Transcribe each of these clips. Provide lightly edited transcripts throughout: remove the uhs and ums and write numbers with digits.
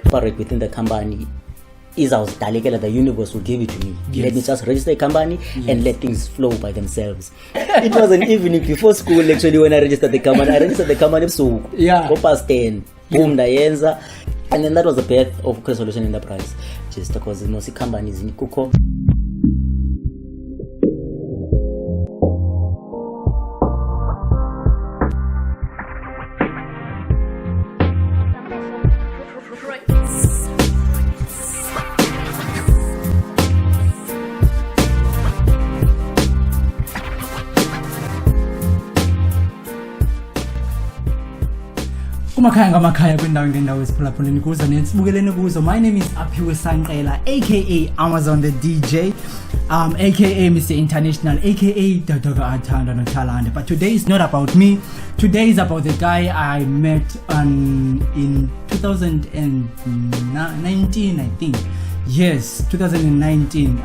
operate within the company is the universe will give it to me. Yes. Let me just register a company and let things flow by themselves. It wasn't even before school actually when I registered the company. I registered the company so past 10. Boom, Dayenza. And then that was the birth of Chrisolution Enterprise. Just because the most companies in Kuko. Makhaya kwindawo ngendawo esiphulaphuleni kuzo nesibukeleni kuzo. My name is Apiwe aka Amazon the DJ, aka Mr. International, aka Dr. Atanda no Talanda. But today is not about me. Today is about the guy I met in 2019, I think. Yes, 2019.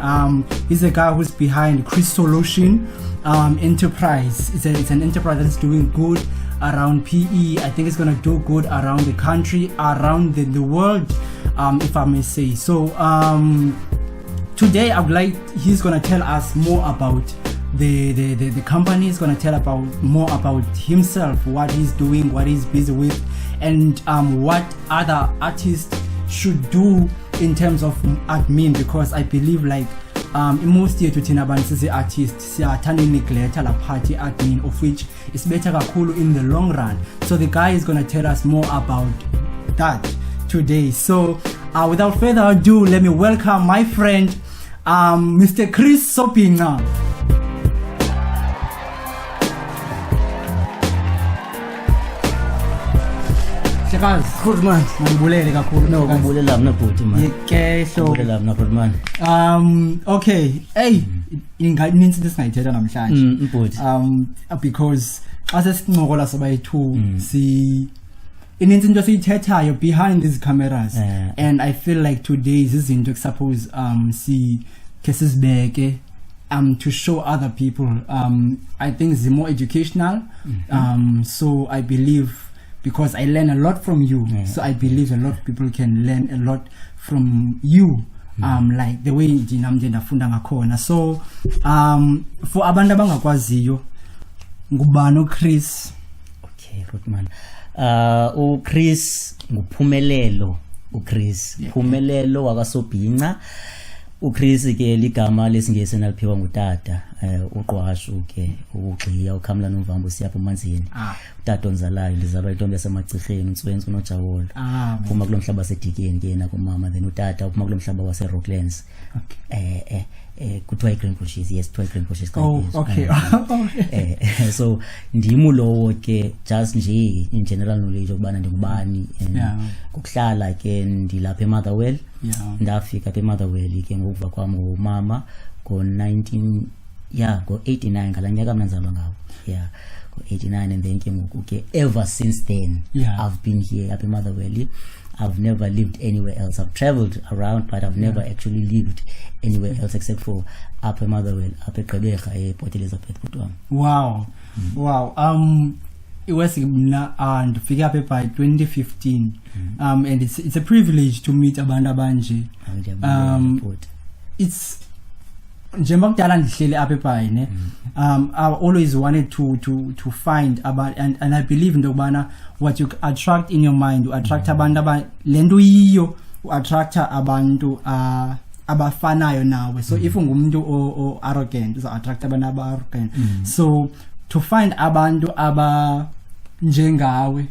He's the guy who's behind Chrisolution Enterprise. It's an enterprise that's doing good around PE. I think it's gonna do good around the country, around the world, if I may say. So today he's gonna tell us more about the company. He's gonna tell more about himself, what he's doing, what he's busy with, and what other artists should do in terms of admin, because I believe in most year to thina abantu sisi artists siyathanda neglect la party admin, of which is better kakhulu in the long run. So the guy is going to tell us more about that today. So without further ado, let me welcome my friend Mr. Sobinca. Good man. Ngibulele kakhulu. No, ngibulela mina bhuti man. Okay, so ngibulela mina bhuti man. Okay. Hey, inganinzi singayithetha namhlanje. Bhuti. Because xa sesincokola sobayithu ininzi into siyithethayo behind these cameras. And I feel like today is izinto suppose ke sizibeke to show other people. I think it's more educational. So I believe, because I learn a lot from you, so I believe a lot of people can learn a lot from you, like the way ndafunda ngakhona. So for abantu abangakwaziyo, ngubani uChris? Okay, good man. uChris nguphumelelo. uChris Phumelelo wakaSobinca. uChris ke ligama lesingesi naliphiwa ngutata uqwashu ke ugxiya ukhamla nomvambo siyapha emanzini. Utata onzalayo ndizalwa intombi yasemagcirheni uNtswentswe noJawolo. Phuma kulo mhlaba waseDikeni ke na kumama, then utata uphuma kulo mhlaba waseRocklands. Kuthiwa iGreen Bushes. Yes, kuthiwa iGreen Bushes. Okay. So ndimu lowo ke just nje in general knowledge ukubana ndingubani, kukuhlala ke ndilapha eMotherwell. Ndafika apha eMotherwell ke ngokuva kwami ngomama ngo-89 ngalanyaka mna ndizalwa ngawo. Go-89, and then ke ngoku ke ever since then I've been here apha eMotherwell. I've never lived anywhere else. I've traveled around, but I've never actually lived anywhere else except for Upper Motherwell, Upper Gqeberha, Port Elizabeth. Wow. It was and figure up by 2015. And it's a privilege to meet abantu abanje. It's njengoba kudala ndihleli apha eBhayi I always wanted to find about, and I believe into kubana what you attract in your mind, you attract abantu lento yiyo, you attract abantu abafanayo nawe. So if ungumuntu o arrogant, you attract abantu arrogant. So to find abantu njengawe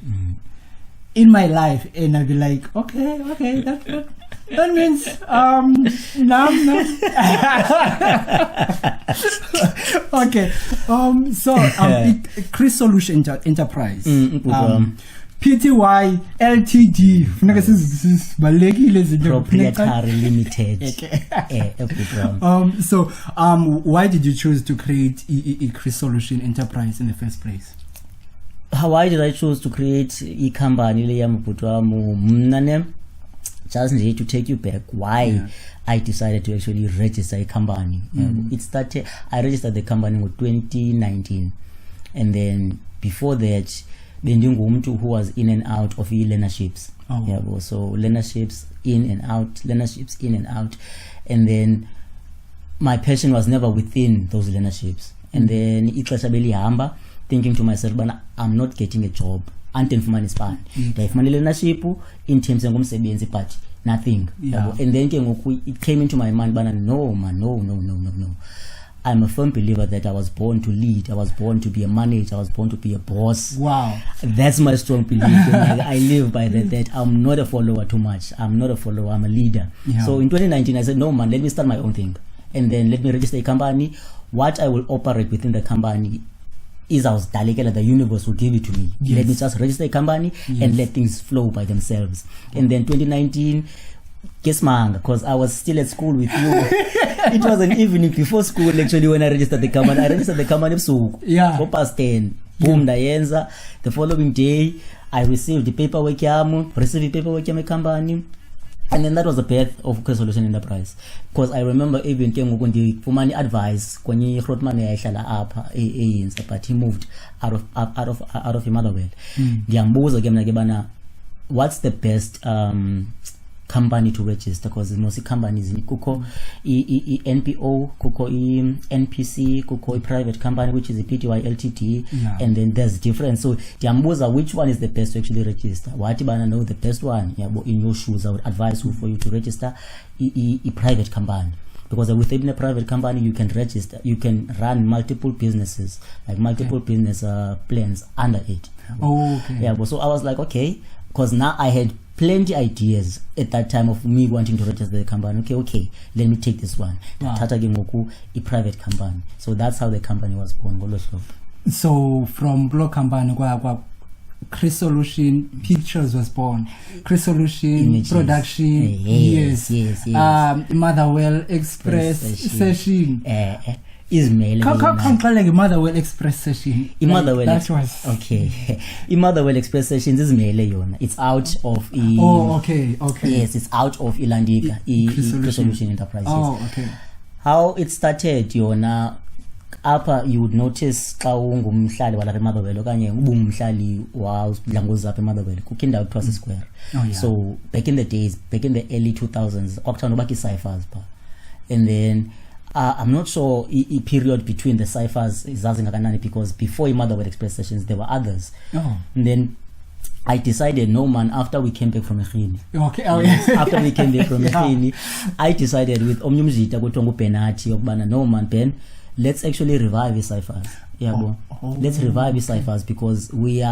in my life, and I'll be like, okay, that's good. That means no. Okay. So Chrisolution Enterprise. PTY Ltd. Proprietary Limited. So why did you choose to create a Chrisolution Enterprise in the first place? Why did I choose to create a company? Just need to take you back why I decided to actually register a company. It started, I registered the company in 2019, and then before that bendingumntu who was in and out of learnerships. Yabo, so learnerships in and out, and then my passion was never within those learnerships. And then ixesha belihamba, thinking to myself, bana, I'm not getting a job until ndifumane isibani. Ndayifumana learnership in terms ngomsebenzi, but nothing. And then it came into my mind, bana, no. I'm a firm believer that I was born to lead. I was born to be a manager. I was born to be a boss. Wow. That's my strong belief. I live by that I'm not a follower too much. I'm not a follower. I'm a leader. So in 2019, I said, no, man, let me start my own thing. And then let me register a company. What I will operate within the company is I was delegated, the universe will give it to me. Let me just register a company and let things flow by themselves. And then 2019, guess manga, because I was still at school with you. It was an evening before school actually when I registered the company. I registered the company so past 10. Boom, dayenza. The following day, I received the paperwork yami company. And then that was the birth of Chrisolution Enterprise. Because I remember even for money advice when he wrote money but he moved out of Motherwell. What's the best company to register? Because most companies kuko NPO, kuko NPC, kuko private company, which is a PTY LTD, and then there's difference. So Diamboza, which one is the best to actually register? What bana know the best one? In your shoes, I would advise you for you to register a private company. Because within a private company, you can register, you can run multiple businesses, like multiple business plans under it. So I was like, okay, because now I had plenty ideas at that time of me wanting to register the company. Okay, let me take this one. Tata Gemoku, a private company. So that's how the company was born. So from Block Company, Chrisolution Pictures was born. Chrisolution Production, yes. Motherwell Express session. Can't like a Motherwell Express session. That was okay. Motherwell Express sessions is mele. It's out of okay. Yes, it's out of Ilandika. Chrisolution Enterprises. Okay. How it started, Apa you would notice xa ungumhlali walapha eMotherwell okanye ubungumhlali wadlangoza apha eMotherwell kukindawo kuthiwa Square. So back in the early 2000s kwakuthanda ubakho ii-ciphers pha, and then I'm not sure a period between the ciphers zazingakanani, because before Motherwell Express sessions there were others. And then I decided, no man, after we came back from Ekhini. After we came back from Ekhini, I decided with Omnyumzita kuthiwa nguBenati okubana, no man Ben, let's actually revive the ciphers. Let's revive the ciphers, because we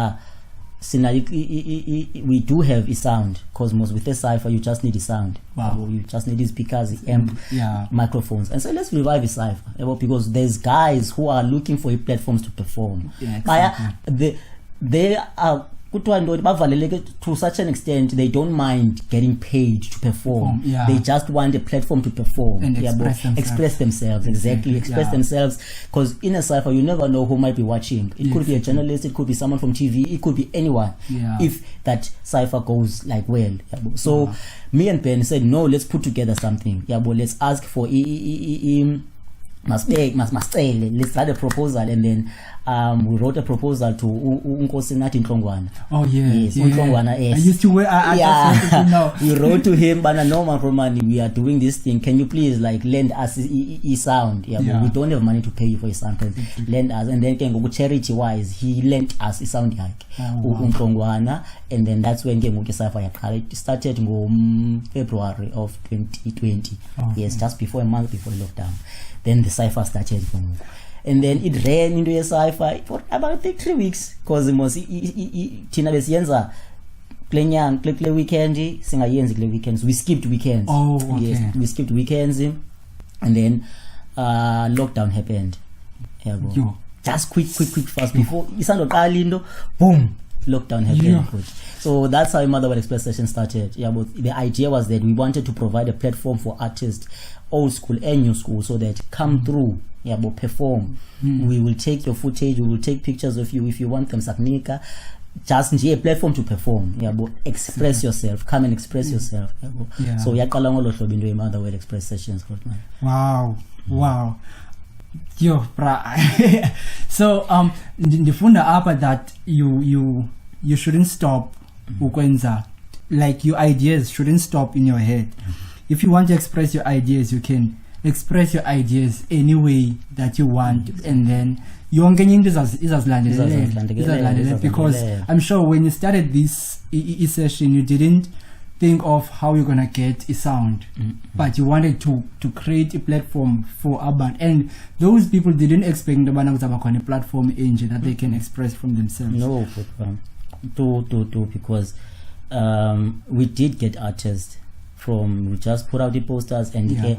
do have a sound. Because most with a cipher you just need a sound. You just need speakers, amp, microphones. And so let's revive the cipher, because there's guys who are looking for platforms to perform. They are to such an extent they don't mind getting paid to perform. They just want a platform to perform and express themselves. Express themselves, because in a cipher you never know who might be watching. It could be a journalist, it could be someone from TV, it could be anyone, if that cipher goes like well. So me and Ben said, no, let's put together something. Let's ask for let's write a proposal, and then we wrote a proposal to Unkosi Nathi Ntlongwana. Ntlongwana. I used to wear. I just wanted to know. We wrote to him, but no man for money. We are doing this thing. Can you please lend us a sound? We don't have money to pay you for a sound. Lend us, and then charity wise, he lent us a sound Ntlongwana, and then that's when it started in February of 2020. Just before a month before lockdown. Then the cipher started, and then it ran into a cipher for about 3 weeks, because Tina besiyenza play weekend, singayenzi kule weekends. We skipped weekends. We skipped weekends, and then lockdown happened. Just quick fast before isando boom, lockdown happened. So that's how Motherwell Express session started. But the idea was that we wanted to provide a platform for artists, old school and new school, so that come through, but perform. We will take your footage, we will take pictures of you if you want them, Saknika. Just a platform to perform. But express yourself. Come and express yourself. So yaqala ngolo hlobo into Motherwell Express sessions. Wow. Yo, bra. So ndifunda apha that you you shouldn't stop ukwenza, like your ideas shouldn't stop in your head. If you want to express your ideas, you can express your ideas any way that you want, and then yonke into izazilandelela, because I'm sure when you started this session you didn't think of how you're gonna get a sound, but you wanted to create a platform for urban, and those people didn't expect a platform engine that they can express from themselves. No, because we did get artists from, we just put out the posters, and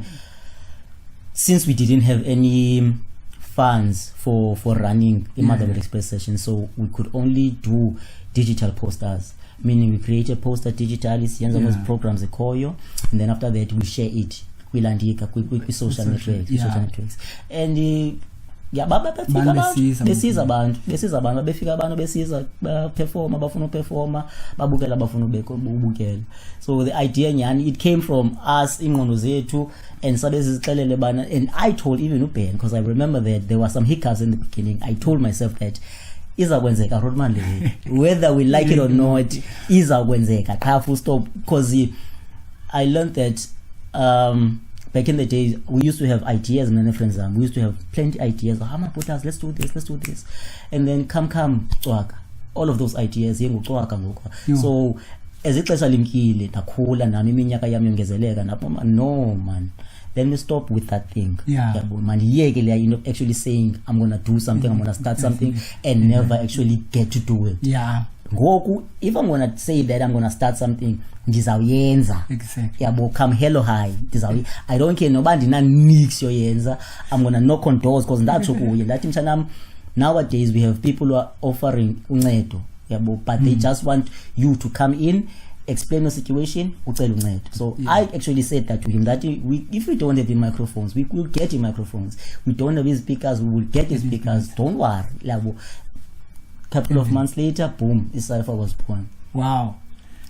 since we didn't have any funds for running a Motherhood Express session, so we could only do digital posters, meaning we create a poster digitally, those programs ekhoyo, and then after that we share it with social networks, and besiza abantu befika abantu besiza performa bafuna performa babukela bafuna ubukela. So the idea nyani, it came from us ingqondo zethu, and sabe sizixelele bana, and I told even uBen, because I remember that there were some hiccups in the beginning. I told myself that izakwenzeka Rodman le, whether we like it or not, izakwenzeka qha full stop, because I learned that back in the days, we used to have ideas, and friends, we used to have plenty ideas. Let's do this, and then come, all of those ideas. So as ixesha limkile ndakhula nami iminyaka yami yongezeleka napho, no man, then we stop with that thing. Man, you actually saying I'm gonna do something, I'm gonna start something, and never actually get to do it. Ngoku, if I'm gonna say that I'm gonna start something, ndizawuyenza. Exactly. Come hello high. I don't care nobody na mix yoyenza. I'm gonna knock on doors, because that's kuye. That mshanam, nowadays we have people who are offering uncedo. But they just want you to come in, explain the situation, ucela uncedo. So I actually said that to him, that if we don't have the microphones, we will get the microphones. We don't have the speakers, we will get the speakers. Don't worry. Couple of months later, boom, Cypher was born. Wow.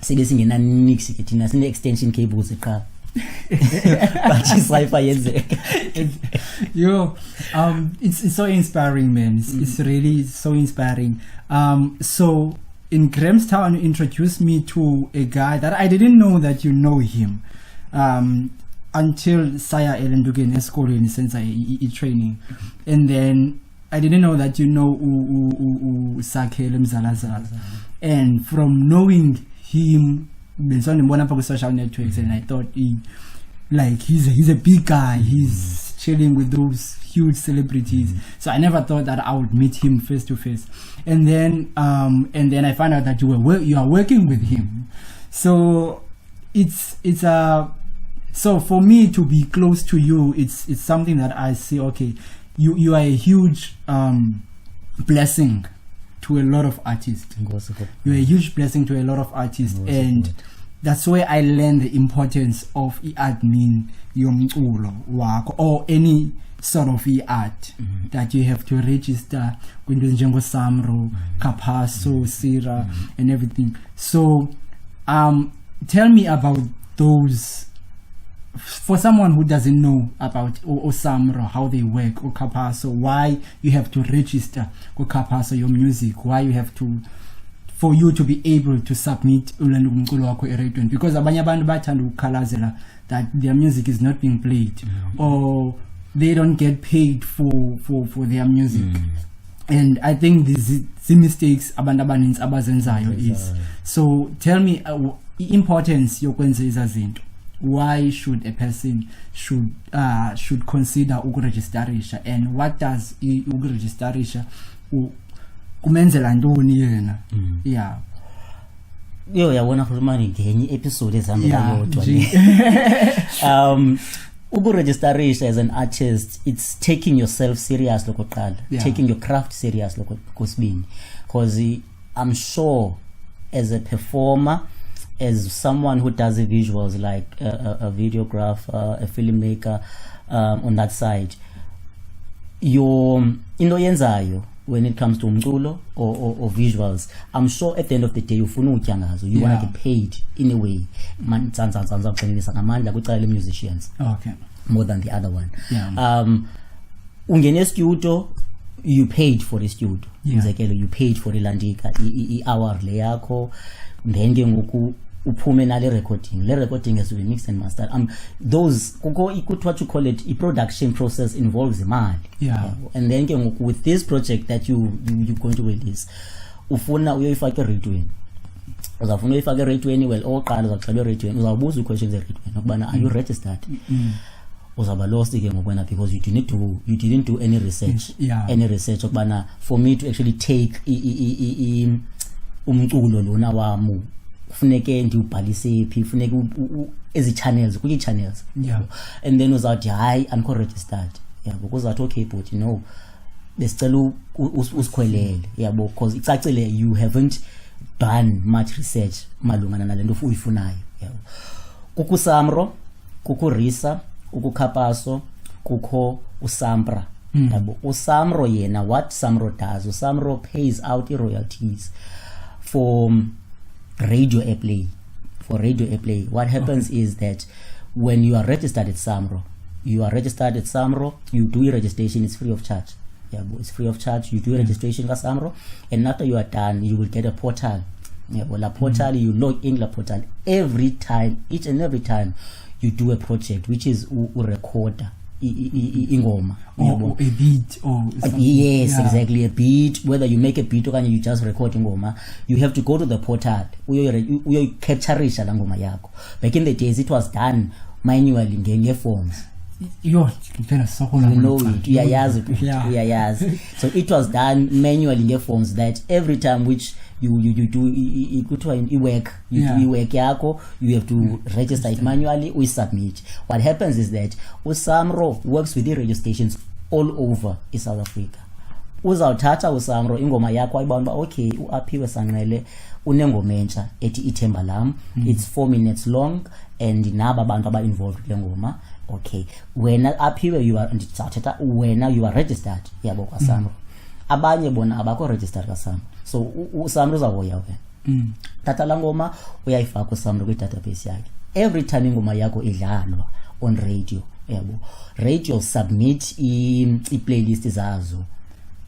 Sebesingena nix thina sine extension cables eqala. But Cypher yenzeka. It's so inspiring, man. It's really so inspiring. So in Grahamstown, you introduced me to a guy that I didn't know that you know him until saya elenduke esikolweni senza training, and then I didn't know that you know Sakhele Mzalazala, and from knowing him, on social networks, and I thought he's a big guy. He's chilling with those huge celebrities. So I never thought that I would meet him face to face. And then I found out that you are working with him. So so for me to be close to you, it's something that I see. Okay, you are a huge blessing to a lot of artists. You're a huge blessing to a lot of artists, and that's where I learned the importance of admin yomculo wako, or any sort of art that you have to register when doing Django Samro, Kapaso, Sira, and everything. So tell me about those. For someone who doesn't know about Osamro, how they work, or Kapaso, why you have to register or Kapaso your music, why you have to, for you to be able to submit because abanye abantu bathanda ukukhalazela that their music is not being played, or they don't get paid for their music. And I think the mistakes abantu abaninzi abazenzayo is. So tell me importance yokwenza izazinto. Why should a person should consider ukuregisterisha, and what does ukuregisterisha kumenzela ntoni yena? Yabona khulumani ngenye episode ezihambela yodwa. Ukuregisterisha as an artist, it's taking yourself serious lokuqala, taking your craft serious lokosibini, because I'm sure as a performer, as someone who does the visuals, like a videographer, a filmmaker, on that side, into yenzayo when it comes to umculo or visuals, I'm sure at the end of the day you want to get paid in a way. Okay. More than the other one. Ungene studio, you paid for the studio. Umzekelo, you paid for ilandika i-hour le yakho, then ke ngoku uphume nale recording. Le recording has to be mixed and mastered. Those what you call it, a production process involves imali. And then ke ngoku with this project that you're going to release, ufuna uyoyifaka eradioweni. Uzafuna uyifaka eradioweni, well oqala uzaxela eradioweni, uzawubuza questions eradioweni ukubana are you registered? Uzaba lost ke ngokwena because you didn't do any research. Any research ukubana for me to actually take umculo lona wami kufuneke ndiubhalise phi, kufuneke ezi channels kwi channels. And then uzawuthi hayi andikho registered. Because that okay, but you know besicela usikhwelele yabo, because icacile you haven't done much research malungana nalento uyifunayo. Kuku Samro, kuku Risa, kuku Kapaso, kuko Usampra. Usamro yena, what Samro does, Usamro pays out the royalties for radio airplay. For radio airplay, what happens is that when you are registered at Samro, you do your registration, it's free of charge. It's free of charge. You do your registration at Samro, and after you are done, you will get a portal. La portal, you log in la portal every time, each and every time you do a project, which is recorder. Ingoma or a beat or something. Yes, exactly, a beat, whether you make a beat or you just record ingoma, you have to go to the portal uyo captureisha la ngoma yakho. Back in the days it was done manually ngenge forms. You know it. Yes. So it was done manually in forms that every time which you do work yako, you have to register it manually, we submit. What happens is that Usamro works with the registrations all over in South Africa. Uzawuthatha Usamro ingoma yakho ayibona okay, uApiwe Sanqele unengoma entsha ethi ithemba lam, it's 4 minutes long and naba abantu aba involved kule ngoma. Okay, when Apiwe you are registered yabo kwa Samro. Abanye bona abakho registered kwa Samro. So uSamro uzawoya wena. Tata la ngoma uyayifaka uSamro kwi database yakhe. Every time ingoma yakho idlalwa on radio, yabo. Radio submit I playlist zazo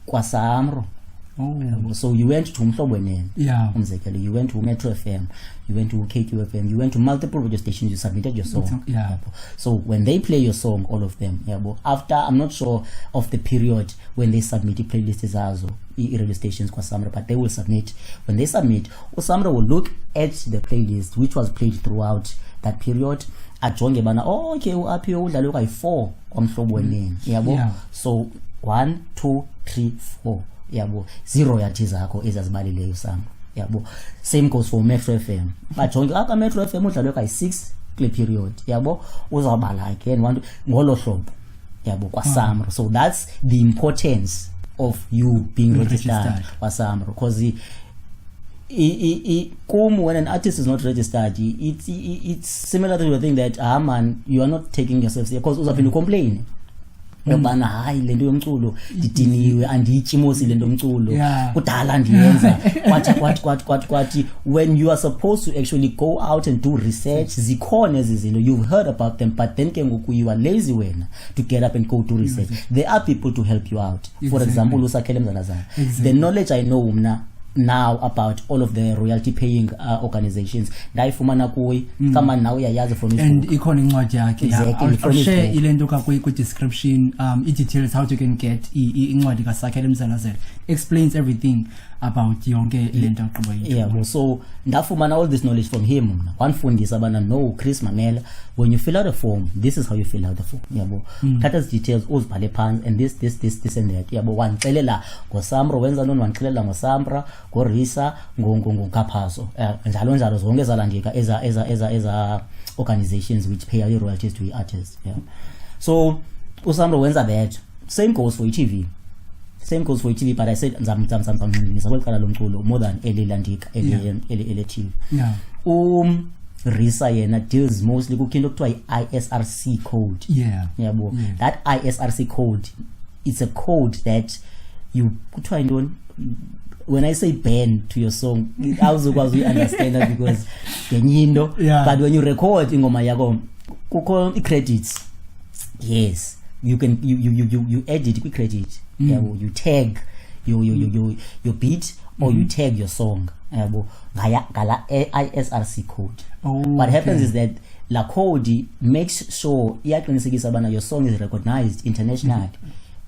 kwa Samro. So you went to Mhlobo Nene. Umzekelo, you went to Metro FM, you went to KQFM, you went to multiple radio stations, you submitted your song. So when they play your song, all of them, after, I'm not sure of the period when they submit the playlist zazo, radio stations kwa Samro, but they will submit. When they submit, Samro will look at the playlist which was played throughout that period. Ajonge bana, oh okay, uApiwe udlale kwa 4 kwa Mhlobo Nene. So 1, 2, 3, 4. Zero royalties zakho ezazibaleleyo Samro. Same goes for Metro FM. Bajonge aka Metro FM udlalwe ka 6 kule period. Uzawubala again ngolo hlobo. Kwa Samro. So that's the importance of you being registered kwa Samro, because when an artist is not registered, it's similar to the thing that man, you are not taking yourself serious, because uzaphinda complain. Ubana hayi lento yomculo didiniwe andiyichimosi lento yomculo kudala ndiyenza kwathi. When you are supposed to actually go out and do research, zikhona ezizinto, you've heard about them, but then ke ngoku you are lazy wena to get up and go do research. There are people to help you out. For example, usakhele Mzanazana. The knowledge I know now about all of the royalty paying organizations ndayifumana kuyi kama nawe uyayazi from Facebook, and ikhona incwadi yakhe. I'll share ilento ka ku description details how you can get incwadi ka Sakhele Mzanazana, explains everything about yonke ilento aqhubeka. So ndafumana all this knowledge from him. Wanfundisa bana no Chris Mamela, when you fill out a form, this is how you fill out the form. Thatha details uzibhale phansi and this and that. Wancelela ngoSamro wenza noni, wancelela ngoSampra, ngoRisa, ngoKaphaso, njalo zonke zalandika eza organizations which pay out royalties to the artists. So uSamro wenza that. Same goes for TV. But I said ngizabekala lo mculo more than elilandika ele TV. Risa yena deals mostly kukinto kuthiwa ISRC code. That ISRC code, it's a code that you kuthiwa intoni, when I say ban to your song, awuzokwazi you understand that because ngenyinto, but when you record ingoma yakho kukho credits. Yes, you edit quick credit, you tag your beat or you tag your song via ISRC code. What happens is that la code makes sure your song is recognized internationally.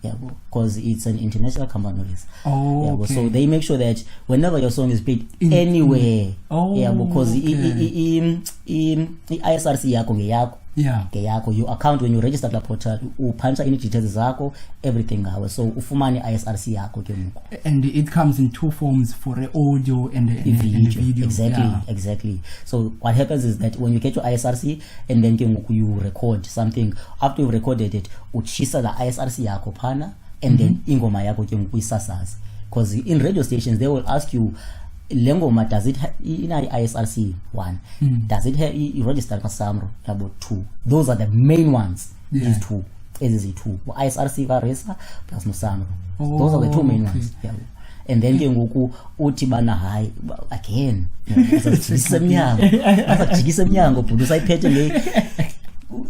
Because it's an international company. So they make sure that whenever your song is played anywhere, because ISRC yako your account, when you register the portal, punch any details zako, everything so ufumani ISRC yako ke muko. And it comes in two forms, for the audio and the video. Exactly. So what happens is that when you get your ISRC and then you record something, after you've recorded it, uchisa the ISRC yako pana, and then ingoma yako ke muko isasazi. Because in radio stations they will ask you, Lengoma, does it have in ISRC 1? Does it have registered for Samro? About 2. Those are the main ones. Is 2. Is 2. ISRC Varesa plus Musamro. Those are the 2 main ones. And then Gengoku Utibana High again. Produce I petty.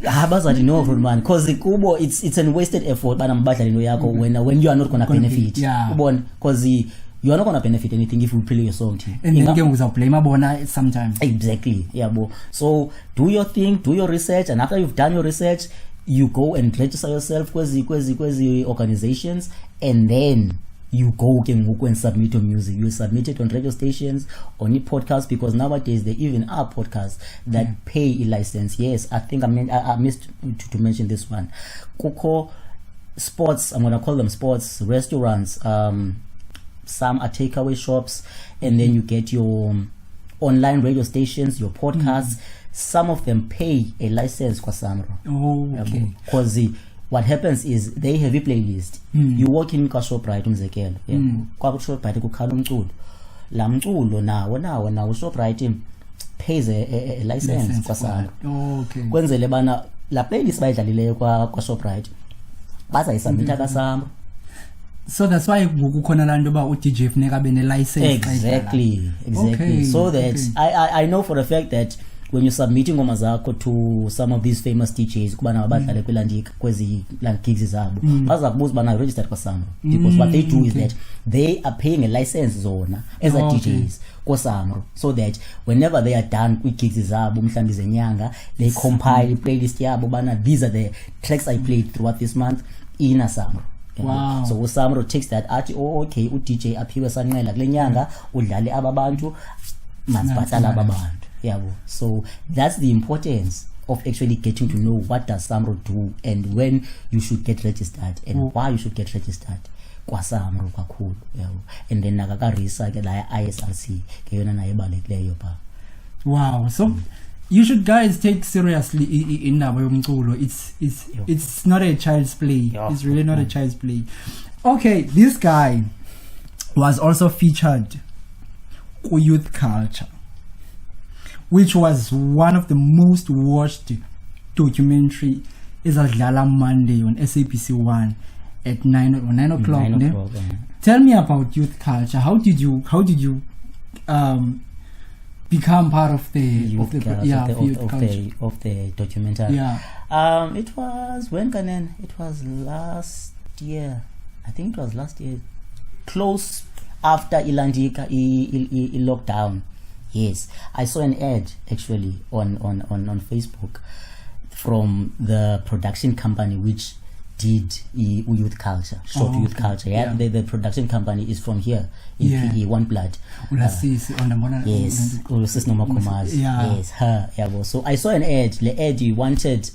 Habaza no man, because the kubo it's an wasted effort, but I'm battling when you are not gonna benefit. Because you are not going to benefit anything if you play your song. And then you will play my sometimes. Exactly. So do your thing, do your research, and after you've done your research, you go and register yourself with the organizations, and then you go and submit your music. You submit it on radio stations, on podcast, because nowadays there even are podcasts that pay a license. Yes, I think I missed to mention this one. Koko sports, I'm going to call them sports, restaurants, some are takeaway shops, and then you get your online radio stations, your podcasts. Some of them pay a license kwa Samro. Because what happens is they have a playlist. You walk in Shoprite umzekelo. Kwa Shoprite kukhala umculo. La mculo nawo Shoprite pays a license kwa Samro. Kwenzele bana la playlist bayidlalileyo kwa Shoprite bazayisubmita ka Samro. So that's why kukhona lanto ba uDJ funeka be ne license. Exactly. So that I know for a fact that when you're submitting ngoma zakho to some of these famous DJs kuba nabadlale kwelandika kwezi gigs zabo bazakubuza bana registered kwa Samro, because what they do is that they are paying a license zona as a DJs kwa Samro, so that whenever they are done with gigs zabo mhlambi zenyanga, they compile playlist yabo bana these are the tracks I played throughout this month in a Samro. Wow. So Samro takes that athi okay uDJ Apiwe sanqela kule nyanga udlale ababantu masibhatala ababantu. So that's the importance of actually getting to know what does Samro do and when you should get registered and why you should get registered kwa Samro kakhulu. And then nakakarisa ke la ISRC ke yona naye balekileyo pa. Wow. So you should guys take seriously in yomculo. It's not a child's play. It's really not a child's play. Okay, this guy was also featured on Youth Culture, which was one of the most watched documentary. Is Adlala Monday on SABC 1 at 9 o'clock. 9 o'clock. Tell me about Youth Culture. How did you become part of the documentary? It was when Kanen? It was last year. I think it was last year, close after Ilandika lockdown. Yes, I saw an ad actually on Facebook from the production company which did Youth Culture, Youth Culture. The production company is from here in PE, One Blood. Yes, her. So I saw an ad. The ad wanted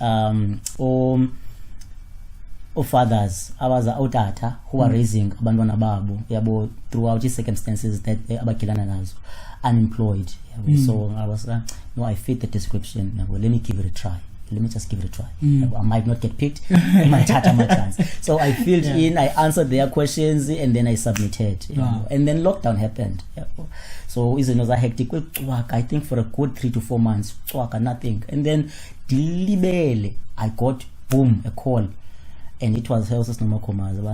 fathers otata who are raising abantwana babo throughout the circumstances that abakilana nazo, unemployed. So I was no, I fit the description. Let me give it a try. Let me just give it a try. I might not get picked. I might have my chance. So I filled in, I answered their questions, and then I submitted. And then lockdown happened. So it was a hectic work. I think for a good 3 to 4 months, nothing. And then I got a call. And it was Hell's Nomakomaza.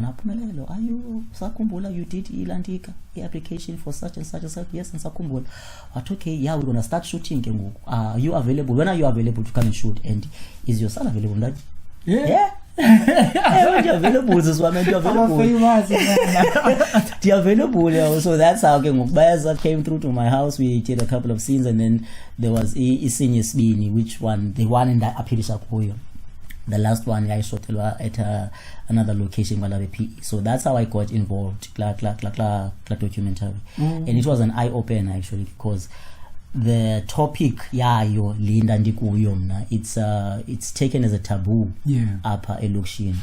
Are you Sakumbula? You did Ilandika application for such and such and such? Yes, and Sakumbula. But okay, we're gonna start shooting. Are you available? When are you available to come and shoot? And is your son available? They're available as well. They're available. So that's how Bayazat came through to my house. We did a couple of scenes, and then there was Isinya Sbini, which one? The one in the Apiwe. The last one I shot at another location, so that's how I got involved. Documentary, and it was an eye opener actually, because the topic yayo linda ndikuyo mna, it's taken as a taboo upper elokishini.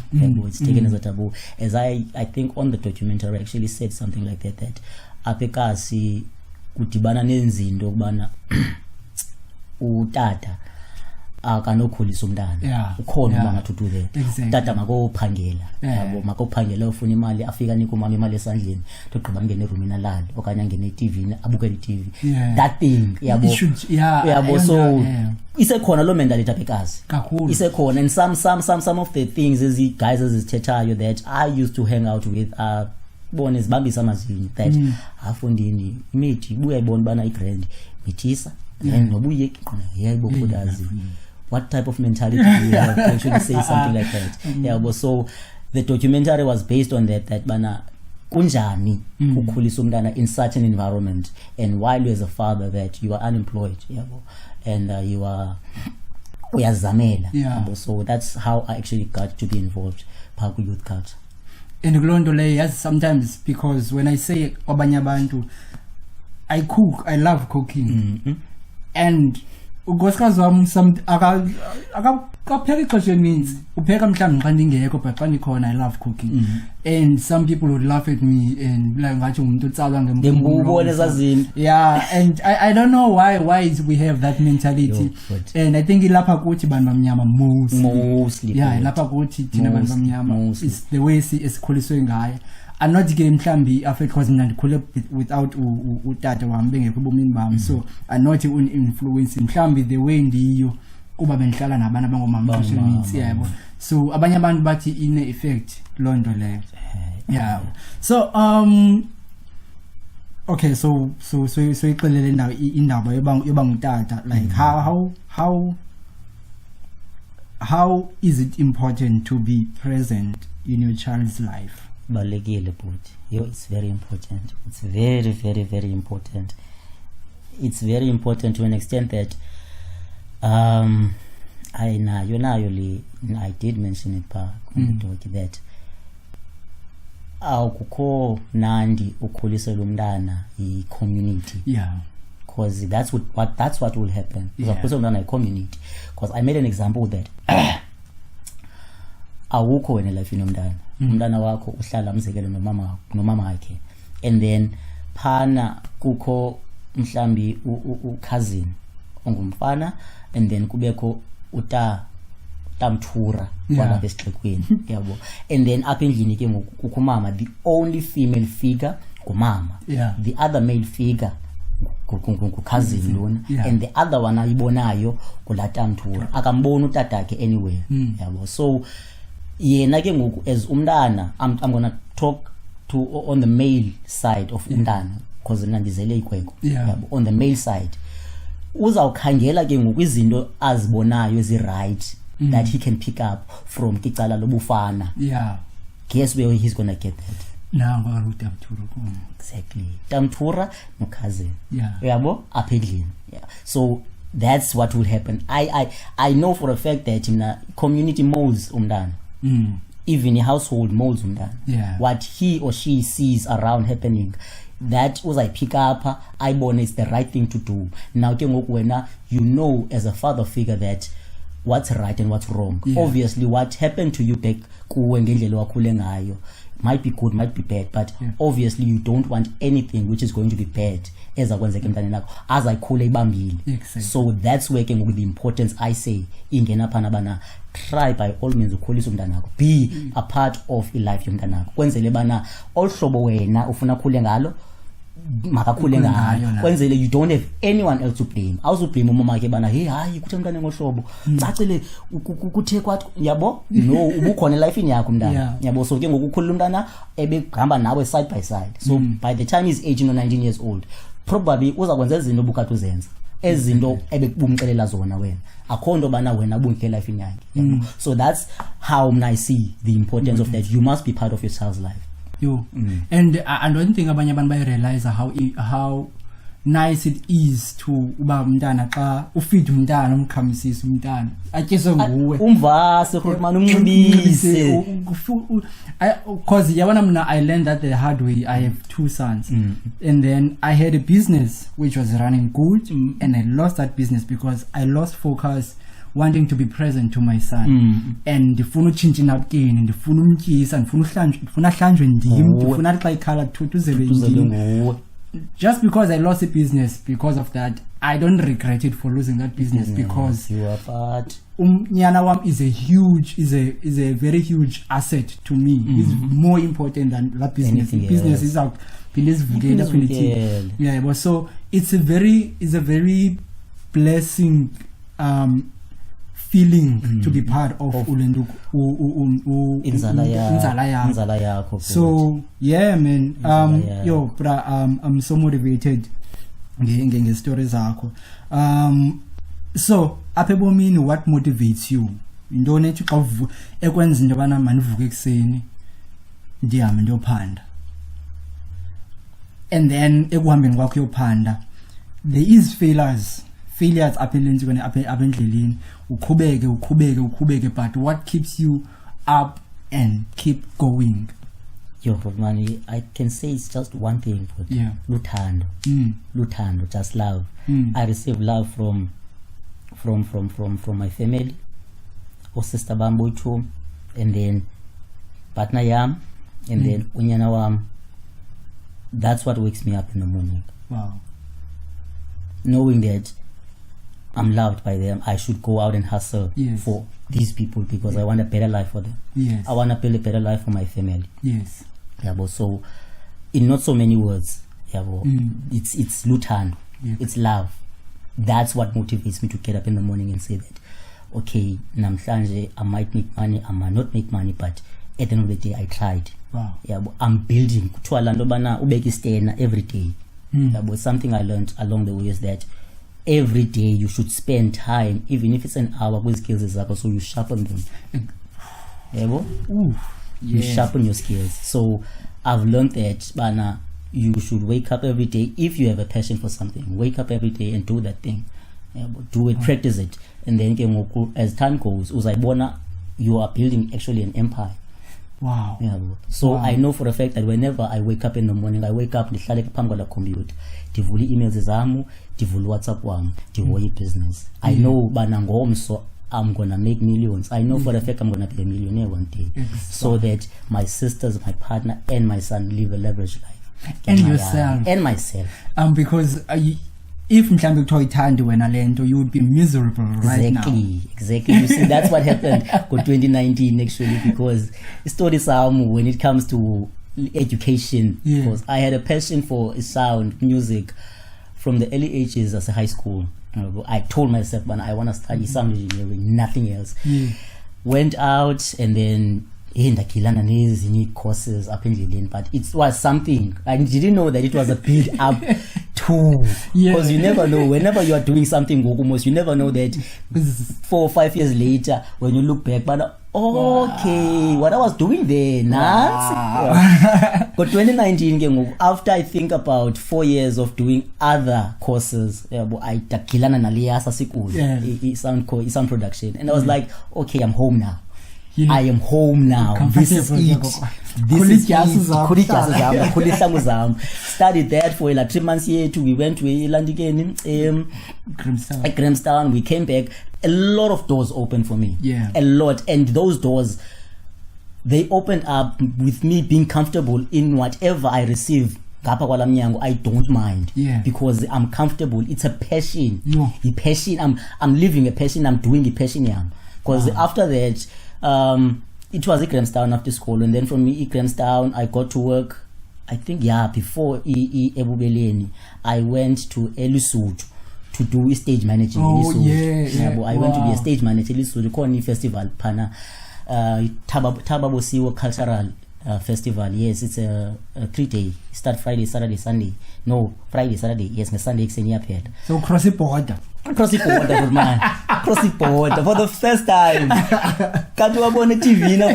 It's taken as a taboo, as I think on the documentary I actually said something like that apekasi kudibana nenzindo kubana utata akanokhulisa umntana ukhona uma ngathi udude tata makophangela yabo makophangela ufuna imali afika nika umama imali esandleni togqiba ngene roomini alale okanye ngene TV abukele TV that thing yabo so isekhona lo mentality apekazi kakhulu isekhona, and some of the things as guys ezithethayo that I used to hang out with bona izibambisa amazinyo that afundini imithi buya ibona bana igrand mithisa and nobuye iqona yayibokhulazi. What type of mentality do you have to actually say something like that? So the documentary was based on that bana kunjani ukhulisa umntana in such an environment, and while you as a father that you are unemployed, and you are uyazamela. So that's how I actually got to be involved Park Youth Culture. And yes, sometimes, because when I say abanye abantu, I cook, I love cooking, and ugoskazi wami akapheka ixesha eninzi upheka mhlawumbi xa ndingekho, but xa ndikhona I love cooking. And some people would laugh at me and like ngathi umuntu utsalwa ngembubo nezazini. And I don't know why we have that mentality. And I think ilapha kuthi bantu bamnyama mostly ilapha kuthi thina bantu bamnyama is the way esikhuliswe ngayo. I'm not getting mhlambi after because ndikhule without utata wami bengekho ebomini bami, so I'm not influence mhlambi the way ndiyo kuba benhlala nabantu abangomama social media yabo. So abanye abantu bathi ine effect londo leyo. So okay, so ixelele indaba yoba ngutata, like how is it important to be present in your child's life? It's very important. It's very, very, very important. It's very important to an extent that I did mention it back on the talk that awukho nandi ukhulisela umntana i-community. Because that's what will happen. Ukhulisela umntana i-community. Because I made an example that awukho wena life inomntana. Umntana wakho uhlala umzekelo nomama wakhe, and then phana kukho mhlambi cousin ongumfana, and then kubekho tamthura kwalapha esixekweni yabo, and then apha endlini ke kukho umama, the only female figure ngumama, the other male figure cousin lona, and the other one ayibonayo kulatamthura akambona utatakhe anywhere yabo. So yena ke ngoku as umntana, I'm going to talk to on the male side of umntana because nandizele ikweko on the male side, uzawukhangela ke ngoku izinto azibonayo ezi-right that he can pick up from kicala lobufana. Guess where he's going to get that? Exactly, tamthura no cousin yabo apha endlini. So that's what will happen. I know for a fact that in a community molds umntana. Even a household molds umntana. What he or she sees around happening, that was I pick up, I born is the right thing to do. Now ke ngoku wena, you know as a father figure that what's right and what's wrong. Obviously what happened to you back kuwe ngendlela wakhule ngayo might be good, might be bad, but obviously you don't want anything which is going to be bad ezakwenzeka emntaneni nakho as ayikhule ibambile. So that's where ke ngoku the importance I say ingena phana bana try by all means ukhulisa umntana wakho, be a part of life yomntana wakho, kwenzele bana olhlobo wena ufuna khule ngalo makakhule ngalo, kwenzele you don't have anyone else to blame. Awuzublame umama wakhe bana hey hayi kuthe umntana ngohlobo cacile kuthe kwathi yabo no ubukhona life yakho mntana yabo. So ke ngokukhulula umntana ebehamba nawe side by side, so by the time he's 18 or 19 years old probably uzakwenza izinto obukade uzenza ezinto ebekubumcelela zona wena akho nto bana wena bunke life yakhe. So that's how I see the importance of that. You must be part of your child's life. And I don't think abanye abantu bayirealize how nice it is to uba umntana xa ufeed umntana umkhamisisa umntana atyiswe nguwe umvase man umnxibise because yabona mna I learned that the hard way. I have 2 sons and then I had a business which was running good and I lost that business because I lost focus wanting to be present to my son and ndifuna utshintsha inapkeni ndifuna umtyisa ndifuna ahlanjwe ndim ndifuna xa ikhala thuthuzele ndim. Just because I lost the business because of that, I don't regret it for losing that business because you are part. Nyana wam is a very huge asset to me. It's more important than that business. Anything business else. Is out. Yeah, but so it's a very blessing feeling to be part of ulendu inzala yakho. So yeah man, I'm so motivated nge stories zakho. So apha ebomini what motivates you? Intoni ethi xa ekwenza into bana manivuke ekseni ndihambe ndiyophanda, and then ekuhambeni kwakho yophanda there is failures apha elenzweni apha endleleni uqhubeke, but what keeps you up and keep going? Money, I can say it's just one thing, but luthando, just love. I receive love from my family, or sister bambo too, and then partner yam, and then unyana wam. That's what wakes me up in the morning. Wow. Knowing that I'm loved by them, I should go out and hustle for these people because I want a better life for them. Yes. I want to build a better life for my family. Yes. Yeah, but so in not so many words, it's luthando, it's love. That's what motivates me to get up in the morning and say that, okay, namhlanje I might make money, I might not make money, but at the end of the day, I tried. Wow. Yeah, but I'm building. Kuthiwa laa nto bana ubeke istena every day. Yeah, but something I learned along the way is that every day you should spend time, even if it's an hour, with skills zakho, so you sharpen them. You sharpen your skills. So I've learned that bana, you should wake up every day. If you have a passion for something, wake up every day and do that thing. Do it, practice it, and then as time goes, uzayibona you are building actually an empire. Wow. So I know for a fact that whenever I wake up in the morning, I wake up ndihlale phambi kwala computer, ndivula emails zami, ndivula WhatsApp wami, ndihoye business. I know bana ngomso I'm gonna make millions. I know for a fact I'm gonna be a millionaire one day. So that my sisters, my partner, and my son live a leveraged life. And yourself. And myself. Because if mhlambe kuthiwa ithandi wena lento, you would be miserable right now. Exactly. You see, that's what happened for 2019 actually, because story sam when it comes to education, because I had a passion for sound, music from the early ages as a high school. I told myself, man, I want to study sound engineering, nothing else. Went out and then ndakilana nezinye courses up in Lillian, but it was something I didn't know that it was a build up to, because you never know whenever you are doing something almost, you never know that 4 or 5 years later when you look back, but okay, what I was doing there, But 2019 after I think about 4 years of doing other courses, I takilana naliyasa sikulu sound production, and I was like, okay, I'm home now. I am home now. This is it. Studied that for 3 months here too. We went to Grahamstown. We came back. A lot of doors opened for me. A lot. And those doors, they opened up with me being comfortable in whatever I receive. I don't mind because I'm comfortable. It's a passion. A passion. I'm living a passion. I'm doing a passion. Because after that, it was Grahamstown after school, and then from Grahamstown I got to work. I think before Ebubeleni, I went to Elisud to do stage managing. I went to be a stage manager. Elisud Koni Festival Pana Tababosiwo Cultural festival. Yes, it's a 3-day. Start Friday, Saturday, Sunday. No, Friday, Saturday. Yes, Sunday iyaphela. So cross the border. Cross the border, man. Cross the border for the first time. Can't you on TV now?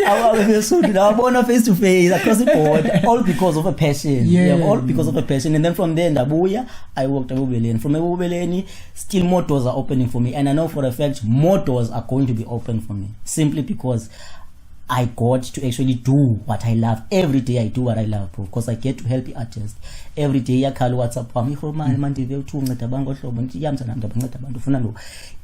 I want face to face across the border, all because of a passion. Yeah, all because of a passion. And then from there, Ndabuya, I worked at Apiwe. And from Apiwe, still more doors are opening for me. And I know for a fact more doors are going to be open for me, simply because I got to actually do what I love. Every day I do what I love, bro, because I get to help the artist. Every day yakhala WhatsApp wami man ndive uthi unceda abantu ohlobo ngithi yamzana ndabanceda abantu ufuna lo.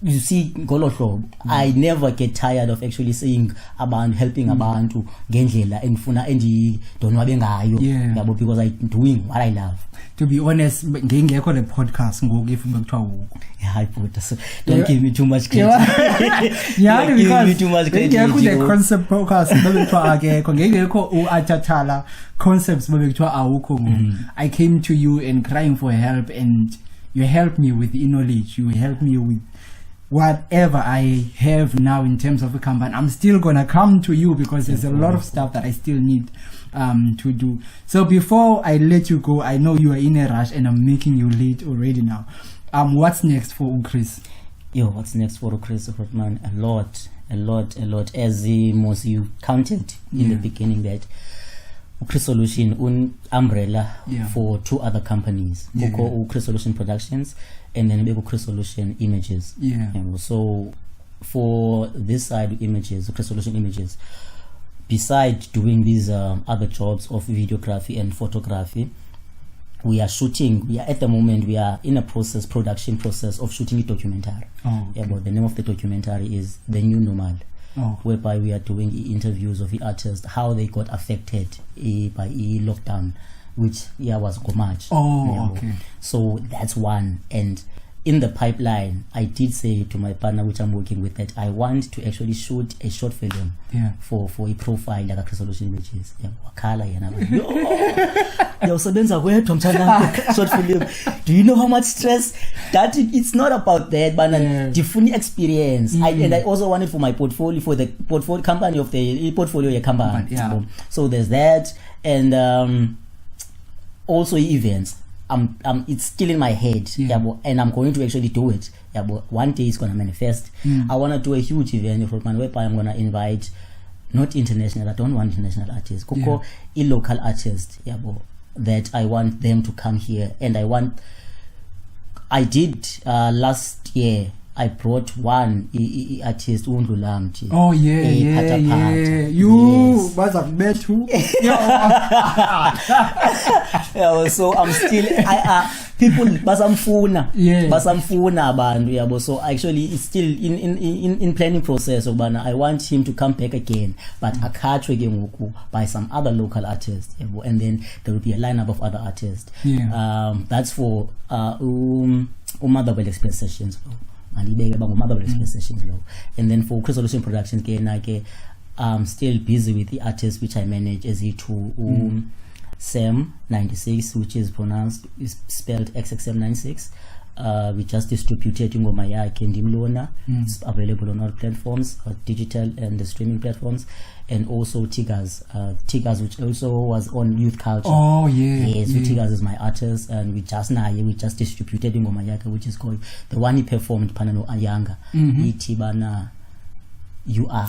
You see ngolo hlobo I never get tired of actually saying abantu, helping abantu ngendlela endifuna endidonwabe ngayo yabo, because I'm doing what I love. To be honest, ngengekho le podcast ngoku if bekuthiwa ukho. Yeah, so don't give me too much credit. Yeah, give me too much credit. Ngekho the concept podcast bekuthiwa akekho, ngengekho uAtathala concepts bekuthiwa awukho. I came to you and crying for help, and you helped me with the knowledge. You helped me with whatever I have now in terms of a company. I'm still gonna come to you because there's a lot of stuff that I still need to do. So before I let you go, I know you are in a rush and I'm making you late already now. What's next for Chris? What's next for Chris, man? A lot. As most you counted in the beginning that Chrisolution umbrella for 2 other companies. Chrisolution Productions and then Chrisolution Images. So for this side of images, Chrisolution Images, besides doing these other jobs of videography and photography, we are at the moment we are in a production process of shooting a documentary. But the name of the documentary is The New Normal. Whereby we are doing interviews of the artists, how they got affected by lockdown, which was March. Okay. So that's one. And in the pipeline, I did say to my partner, which I'm working with, that I want to actually shoot a short film for a profile like a Chrisolution Images. Short film. Do you know how much stress that it's not about that, but the full experience. And I also want it for my portfolio, for the portfolio company of the portfolio company. So there's that, and also events. It's still in my head, and I'm going to actually do it. But one day it's gonna manifest. I wanna do a huge event whereby I'm gonna invite not international. I don't want international artists. Local artists. That I want them to come here, and I did last year. I brought one artist, Undlulamthi. You was a bet too. So I'm still people basamfuna abantu. So actually it's still in planning process. I want him to come back again, but akhatshwe ke ngoku by some other local artists, and then there will be a lineup of other artists. That's for Motherwell Express sessions. And then for Chrisolution Production, I'm still busy with the artists which I manage as to Sam 96, which is spelled XXM96. We just distributed Ngoma Yake Ndim Lo. It's available on all platforms, digital and the streaming platforms, and also T-Gaz, which also was on Youth Culture. T-Gaz is my artist, and we just distributed Ngoma Yake, which is called the one he performed Panano Ayanga. Itibana You Are.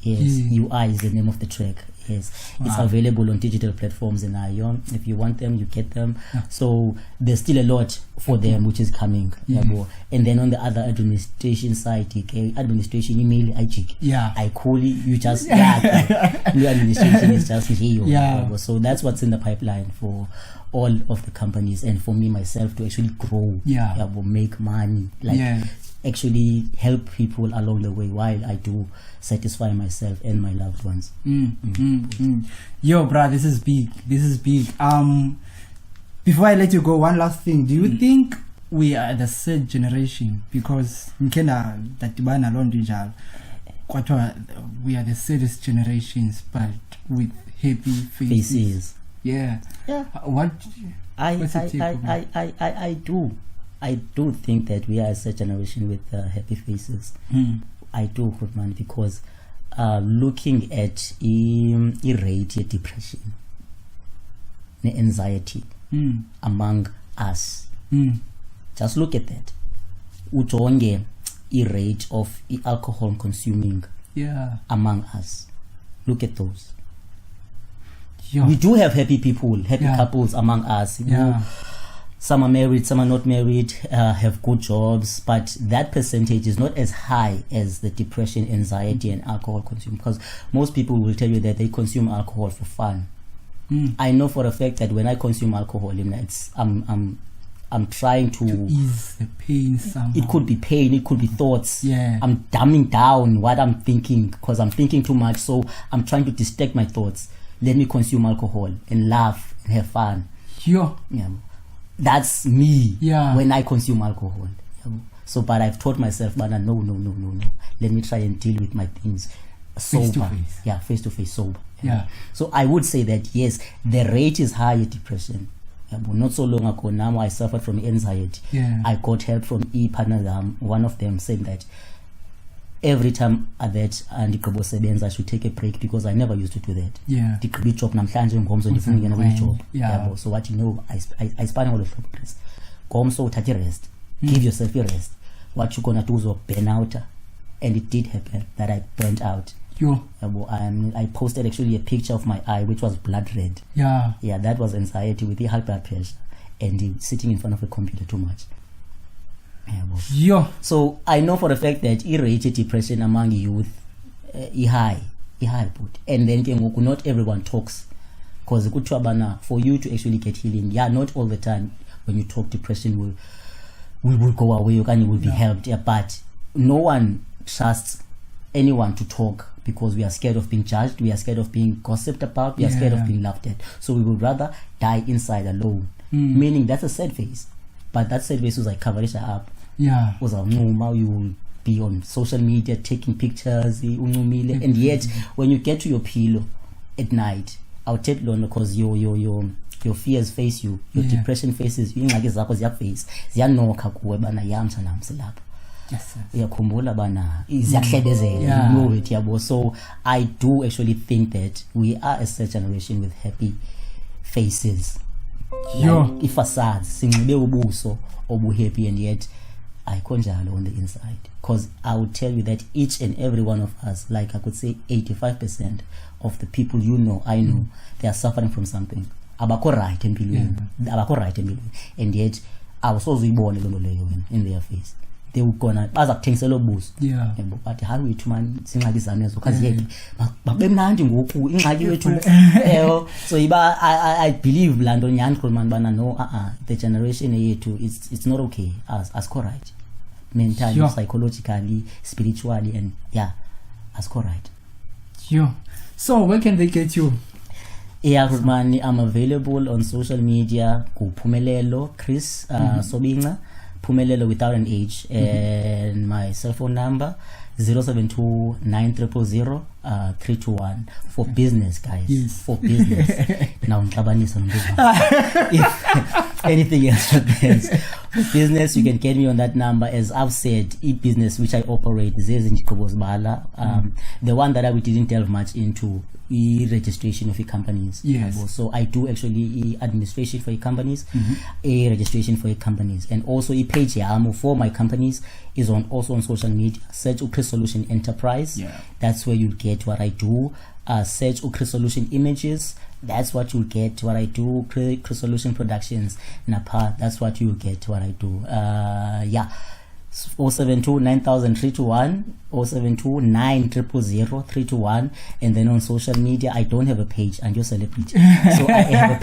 You Are is the name of the track. It's available on digital platforms in Ion. If you want them, you get them. So there's still a lot for them which is coming. And then on the other administration side, administration email I call you just new administration is just here. So that's what's in the pipeline for all of the companies, and for me myself to actually grow, make money, actually help people along the way while I do satisfy myself and my loved ones. Yo, bruh, this is big. Before I let you go, one last thing. Do you think we are the third generation? Because we are the saddest generations, but with happy faces. I do think that we are a generation with happy faces. I do, good man, because looking at rate of depression, anxiety among us. Just look at that. Ujonge rate of alcohol consuming among us. Look at those. We do have happy people, happy couples among us. Some are married, some are not married, have good jobs, but that percentage is not as high as the depression, anxiety, and alcohol consume, because most people will tell you that they consume alcohol for fun. I know for a fact that when I consume alcohol, I'm trying to ease the pain somehow. It could be pain, it could be thoughts. I'm dumbing down what I'm thinking because I'm thinking too much, so I'm trying to distract my thoughts. Let me consume alcohol and laugh and have fun. That's me when I consume alcohol. So, but I've taught myself, but no. Let me try and deal with my things sober. Face to face, sober. So I would say that yes, the rate is high at depression. Not so long ago now, I suffered from anxiety. I got help from partners. One of them said that every time that I should take a break because I never used to do that. Job. So what you know, I span all the progress. So take a rest. Give yourself a rest. What you gonna do is burn out, and it did happen that I burnt out. I posted actually a picture of my eye which was blood red. That was anxiety with the high blood pressure and sitting in front of a computer too much. So I know for a fact that rate depression among youth is high, and then not everyone talks, because for you to actually get healing, not all the time when you talk, depression will go away, you will be helped, but no one trusts anyone to talk because we are scared of being judged, we are scared of being gossiped about, we are scared of being laughed at, so we would rather die inside alone. Meaning that's a sad face, but that sad face was like cover it up. You will be on social media taking pictures, and yet when you get to your pillow at night, I'll tell you because your fears face you, your depression faces you, face so I do actually think that we are a certain generation with happy faces, like facades, happy, and yet I conjure on the inside, because I would tell you that each and every one of us, like I could say 85% of the people I know, they are suffering from something. Abako right and yet I was also born in their face. They were gonna boost. But how we to man sing like this because so I believe Landon Yan Kulman Bana the generation it's not okay as correct. Mentally, psychologically, spiritually, and as correct. So where can they get you? I'm available on social media. Pumelelo Chris Sobinca. Pumelelo without an H, and my cell phone number 072-900-321 for business, guys. For business. Now if anything else happens for business, you can get me on that number. As I've said, e-business which I operate, the one that we didn't delve much into, registration of companies. So I do actually administration for companies, registration for companies, and also a page for my companies is also on social media. Search Chrisolution Enterprise. That's where you'll get what I do. Search Chrisolution Images. That's what you'll get what I do. Chrisolution Productions, Napa. That's what you'll get what I do. 072-9000-321, 072-900-321, and then on social media I don't have a page, I'm just a celebrity, so I have a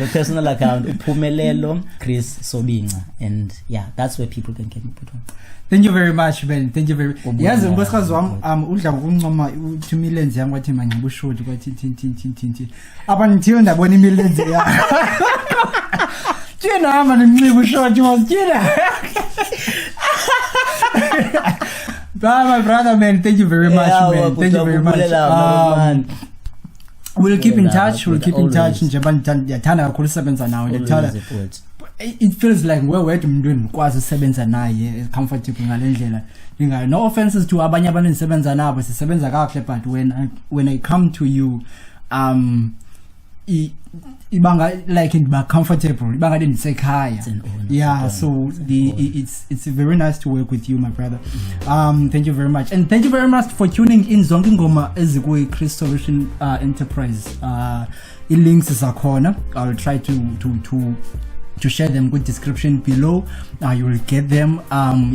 personal account. Pumelelo Chris Sobinca, and that's where people can get me put on. Thank you very much, Ben. Thank you very much. Yazi unkosikazi wami udla ngokuncoma 2 millions yami kwathi manje ngibushoti kwathi tin abanithiyo ndabona millions ya Tina man ngibu short was Tina. Bye my brother, man. Thank you very much, man. Thank you very much. We'll keep in touch. Nje bani yathanda kakhulu isebenza nawe. it feels like wedwa umuntu endikwazi usebenza naye comfortable ngale ndlela ingayo. No offenses to abanye abantu endisebenza nabo, sisebenza kakuhle, but when I come to you, ibanga like ndiba comfortable, ibanga ndisekhaya. Yeah, so it's very nice to work with you, my brother. Thank you very much, and thank you very much for tuning in. Zonke ingoma ezikuyi Chrisolution Enterprise, links zakhona. I'll try to share them with description below. You will get them.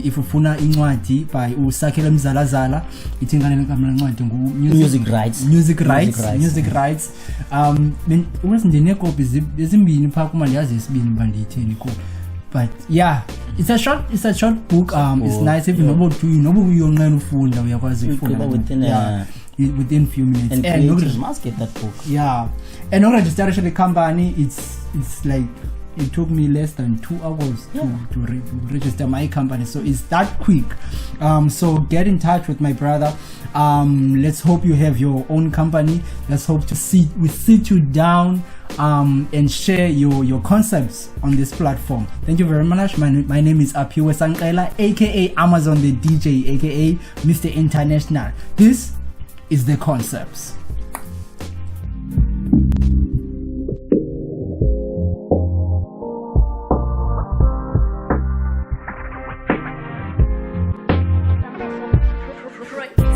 If ufuna incwadi by uSakhela Mzalazala, ithingane lekamla incwadi ngu musicrights. Ndine copy ezimbini pha kuma ndiyazi isibini bandithini ko. But yeah, it's a short book. It's nice if you know uyonqena ufunda uyakwazi ukufunda within few minutes. And creators must get that book. Yeah, and register the company. It's like it took me less than 2 hours to register my company, so it's that quick. So get in touch with my brother. Let's hope you have your own company. Let's hope to sit you down and share your concepts on this platform. Thank you very much. My name is Apiwe Sankela, aka Amazon the DJ, aka Mr. International. This is The Concepts. Right.